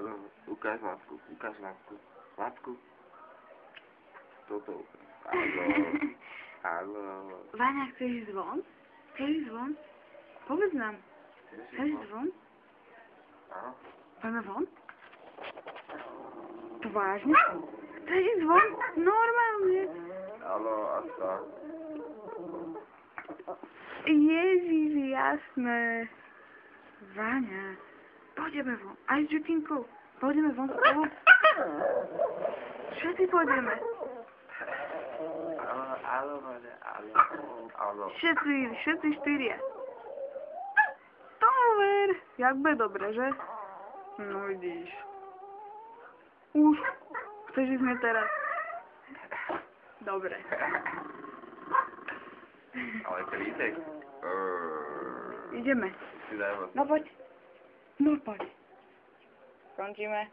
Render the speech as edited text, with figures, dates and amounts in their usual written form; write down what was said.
Áno, ukáž Lacku, ukáž Lacku. Lacku. Toto ukáž. Áno, áno. Váňa, chceš ísť von? Chceš ísť von? Povedz nám. Chceš ísť von? Áno. Poďme von? To vážne? Chceš ísť von? Normálne. Áno, a tak. Ježiš, jasné. Váňa, pôjdeme von. Aj s Jutinkou. Pôjdeme von spolu. Všetci pôjdeme. Áno, áno. Všetci štyria. Tomu ver. Jak bude dobre, že? No vidíš. Už. Chceš ísť teraz? Dobre. Ale klítek. Ideme. Si dajme. No poď. No poď. Končíme.